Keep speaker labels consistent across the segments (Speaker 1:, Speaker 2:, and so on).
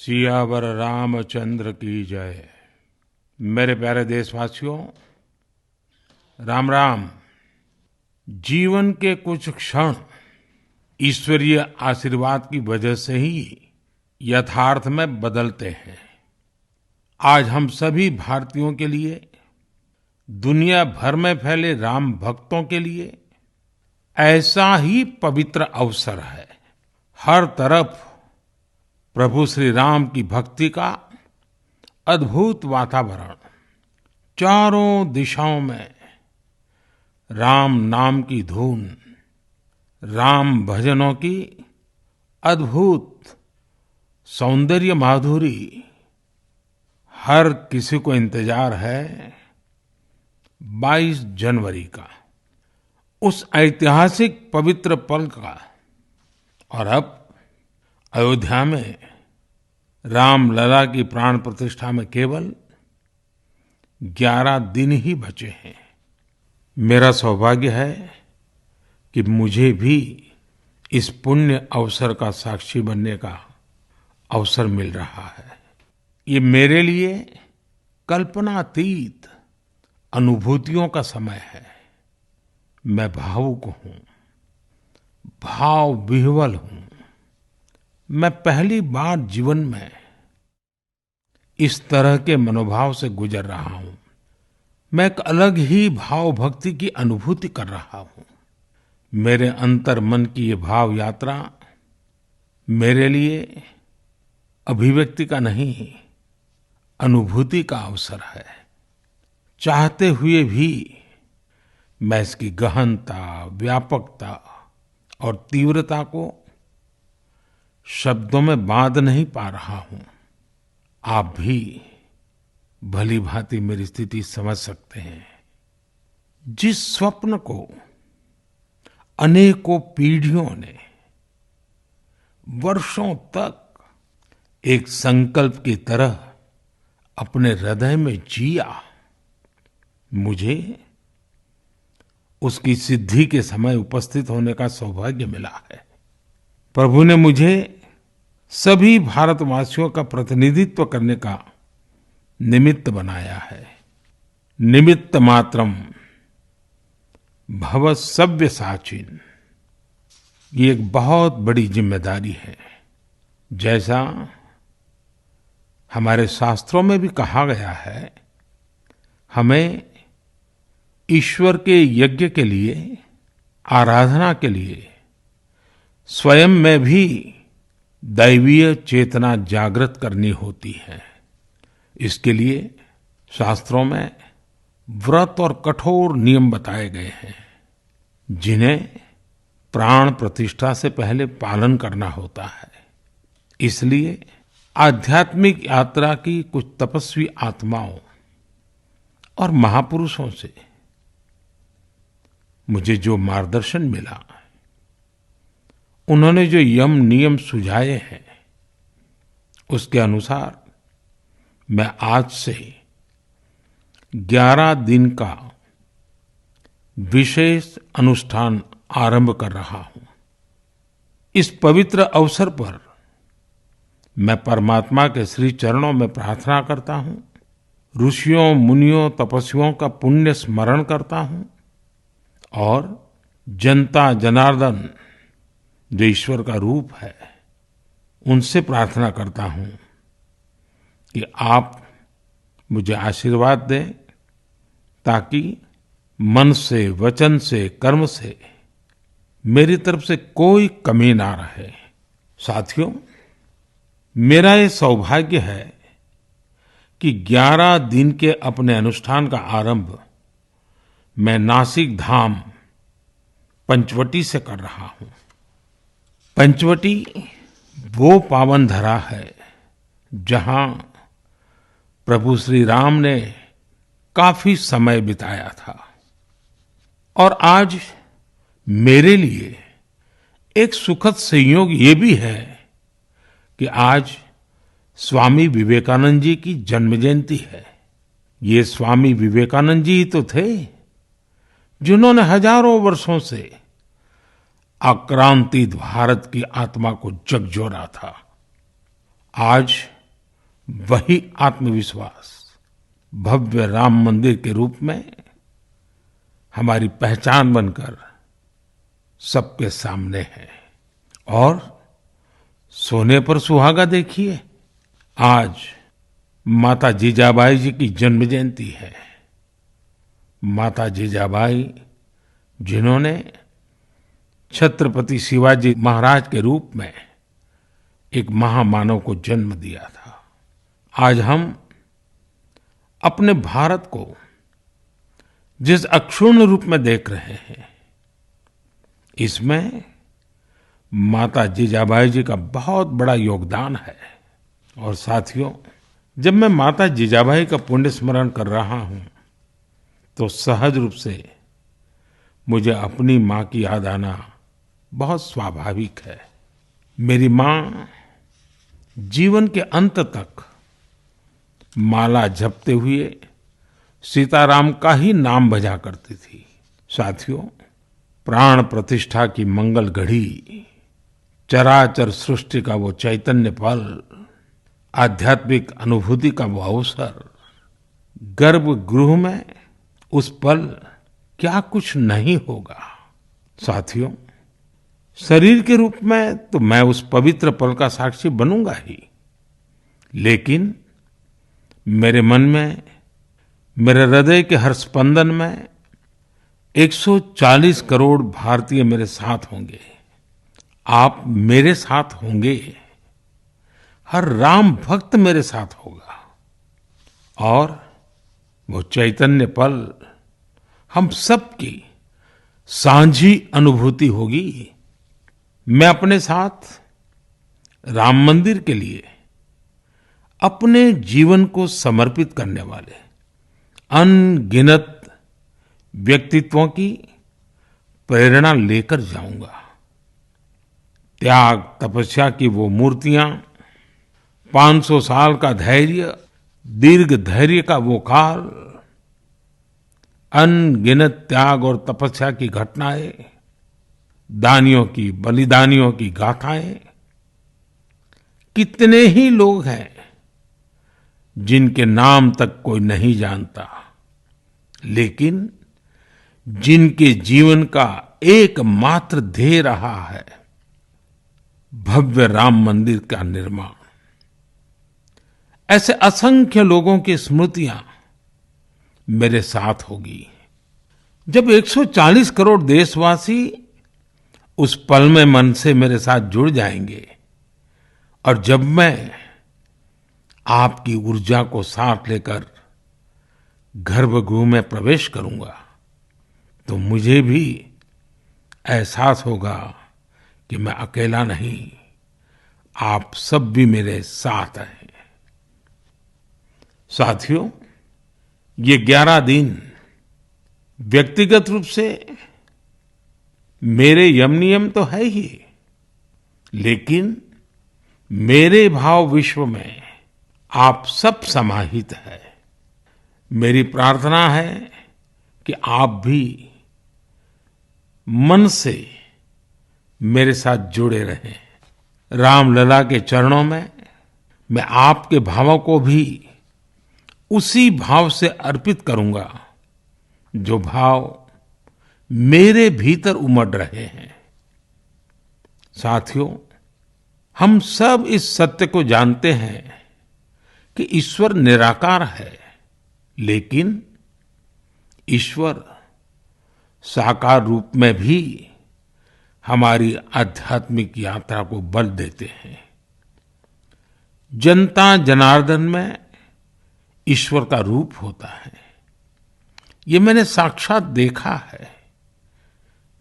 Speaker 1: सियावर रामचंद्र की जय। मेरे प्यारे देशवासियों, राम राम। जीवन के कुछ क्षण ईश्वरीय आशीर्वाद की वजह से ही यथार्थ में बदलते हैं। आज हम सभी भारतीयों के लिए, दुनिया भर में फैले राम भक्तों के लिए ऐसा ही पवित्र अवसर है। हर तरफ प्रभु श्री राम की भक्ति का अद्भुत वातावरण, चारों दिशाओं में राम नाम की धुन, राम भजनों की अद्भुत सौंदर्य माधुरी। हर किसी को इंतजार है 22 जनवरी का, उस ऐतिहासिक पवित्र पल का। और अब अयोध्या में रामलला की प्राण प्रतिष्ठा में केवल 11 दिन ही बचे हैं। मेरा सौभाग्य है कि मुझे भी इस पुण्य अवसर का साक्षी बनने का अवसर मिल रहा है। ये मेरे लिए कल्पनातीत अनुभूतियों का समय है। मैं भावुक हूँ, भाव विह्वल हूँ। मैं पहली बार जीवन में इस तरह के मनोभाव से गुजर रहा हूँ। मैं एक अलग ही भाव भक्ति की अनुभूति कर रहा हूँ। मेरे अंतर मन की ये भाव यात्रा मेरे लिए अभिव्यक्ति का नहीं, अनुभूति का अवसर है। चाहते हुए भी मैं इसकी गहनता, व्यापकता और तीव्रता को शब्दों में बांध नहीं पा रहा हूं। आप भी भली भांति मेरी स्थिति समझ सकते हैं। जिस स्वप्न को अनेकों पीढ़ियों ने वर्षों तक एक संकल्प की तरह अपने हृदय में जिया, मुझे उसकी सिद्धि के समय उपस्थित होने का सौभाग्य मिला है। प्रभु ने मुझे सभी भारतवासियों का प्रतिनिधित्व करने का निमित्त बनाया है। निमित्त मात्रम भव सव्यसाचिन। ये एक बहुत बड़ी जिम्मेदारी है। जैसा हमारे शास्त्रों में भी कहा गया है, हमें ईश्वर के यज्ञ के लिए, आराधना के लिए स्वयं में भी दैवीय चेतना जागृत करनी होती है। इसके लिए शास्त्रों में व्रत और कठोर नियम बताए गए हैं, जिन्हें प्राण प्रतिष्ठा से पहले पालन करना होता है। इसलिए आध्यात्मिक यात्रा की कुछ तपस्वी आत्माओं और महापुरुषों से मुझे जो मार्गदर्शन मिला, उन्होंने जो यम नियम सुझाए हैं, उसके अनुसार मैं आज से 11 दिन का विशेष अनुष्ठान आरंभ कर रहा हूं। इस पवित्र अवसर पर मैं परमात्मा के श्री चरणों में प्रार्थना करता हूं, ऋषियों, मुनियों, तपस्वियों का पुण्य स्मरण करता हूं और जनता जनार्दन, जो ईश्वर का रूप है, उनसे प्रार्थना करता हूं कि आप मुझे आशीर्वाद दें, ताकि मन से, वचन से, कर्म से मेरी तरफ से कोई कमी ना रहे। साथियों, मेरा ये सौभाग्य है कि 11 दिन के अपने अनुष्ठान का आरंभ मैं नासिक धाम पंचवटी से कर रहा हूं। पंचवटी वो पावन धरा है जहां प्रभु श्री राम ने काफी समय बिताया था। और आज मेरे लिए एक सुखद संयोग ये भी है कि आज स्वामी विवेकानंद जी की जन्म जयंती है। ये स्वामी विवेकानंद जी ही तो थे जिन्होंने हजारों वर्षों से आक्रांतित भारत की आत्मा को झकझोरा था। आज वही आत्मविश्वास भव्य राम मंदिर के रूप में हमारी पहचान बनकर सबके सामने है। और सोने पर सुहागा देखिए, आज माता जीजाबाई जी की जन्म जयंती है। माता जीजाबाई जिन्होंने छत्रपति शिवाजी महाराज के रूप में एक महामानव को जन्म दिया था। आज हम अपने भारत को जिस अक्षुण्ण रूप में देख रहे हैं, इसमें माता जीजाबाई जी का बहुत बड़ा योगदान है। और साथियों, जब मैं माता जीजाबाई का पुण्य स्मरण कर रहा हूं तो सहज रूप से मुझे अपनी माँ की याद आना बहुत स्वाभाविक है। मेरी माँ जीवन के अंत तक माला जपते हुए सीताराम का ही नाम भजा करती थी। साथियों, प्राण प्रतिष्ठा की मंगल घड़ी, चराचर सृष्टि का वो चैतन्य पल, आध्यात्मिक अनुभूति का वो अवसर, गर्भगृह में उस पल क्या कुछ नहीं होगा। साथियों, शरीर के रूप में तो मैं उस पवित्र पल का साक्षी बनूंगा ही, लेकिन मेरे मन में, मेरे हृदय के हर स्पंदन में 140 करोड़ भारतीय मेरे साथ होंगे। आप मेरे साथ होंगे, हर राम भक्त मेरे साथ होगा और वो चैतन्य पल हम सबकी साझी अनुभूति होगी। मैं अपने साथ राम मंदिर के लिए अपने जीवन को समर्पित करने वाले अनगिनत व्यक्तित्वों की प्रेरणा लेकर जाऊंगा। त्याग तपस्या की वो मूर्तियां, 500 साल का धैर्य, दीर्घ धैर्य का वो काल, अनगिनत त्याग और तपस्या की घटनाएं, दानियों की, बलिदानियों की गाथाएं, कितने ही लोग हैं जिनके नाम तक कोई नहीं जानता, लेकिन जिनके जीवन का एकमात्र ध्येय रहा है भव्य राम मंदिर का निर्माण। ऐसे असंख्य लोगों की स्मृतियां मेरे साथ होगी। जब 140 करोड़ देशवासी उस पल में मन से मेरे साथ जुड़ जाएंगे और जब मैं आपकी ऊर्जा को साथ लेकर गर्भगृह में प्रवेश करूंगा तो मुझे भी एहसास होगा कि मैं अकेला नहीं, आप सब भी मेरे साथ हैं। साथियों, ये 11 दिन व्यक्तिगत रूप से मेरे यम नियम तो है ही, लेकिन मेरे भाव विश्व में आप सब समाहित है। मेरी प्रार्थना है कि आप भी मन से मेरे साथ जुड़े रहें। रामलला के चरणों में मैं आपके भावों को भी उसी भाव से अर्पित करूंगा जो भाव मेरे भीतर उमड़ रहे हैं। साथियों, हम सब इस सत्य को जानते हैं कि ईश्वर निराकार है, लेकिन ईश्वर साकार रूप में भी हमारी आध्यात्मिक यात्रा को बल देते हैं। जनता जनार्दन में ईश्वर का रूप होता है, ये मैंने साक्षात देखा है,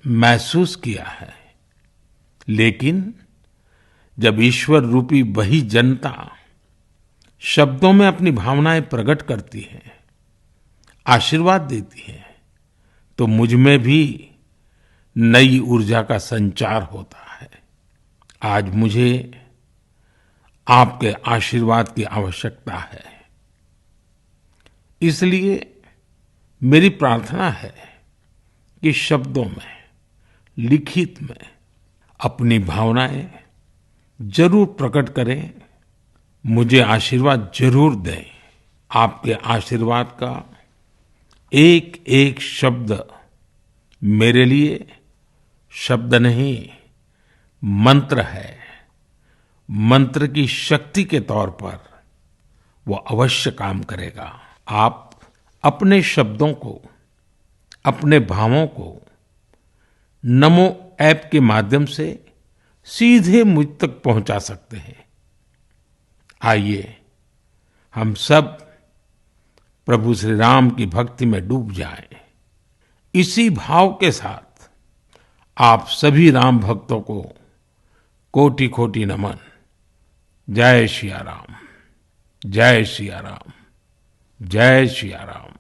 Speaker 1: महसूस किया है। लेकिन जब ईश्वर रूपी वही जनता शब्दों में अपनी भावनाएं प्रकट करती है, आशीर्वाद देती है, तो मुझ में भी नई ऊर्जा का संचार होता है। आज मुझे आपके आशीर्वाद की आवश्यकता है, इसलिए मेरी प्रार्थना है कि शब्दों में, लिखित में अपनी भावनाएं जरूर प्रकट करें मुझे आशीर्वाद जरूर दें। आपके आशीर्वाद का एक एक शब्द मेरे लिए शब्द नहीं, मंत्र है। मंत्र की शक्ति के तौर पर वो अवश्य काम करेगा। आप अपने शब्दों को, अपने भावों को नमो ऐप के माध्यम से सीधे मुझ तक पहुंचा सकते हैं। आइए हम सब प्रभु श्री राम की भक्ति में डूब जाएं। इसी भाव के साथ आप सभी राम भक्तों को कोटि कोटि नमन। जय सिया राम, जय सिया राम, जय सिया राम।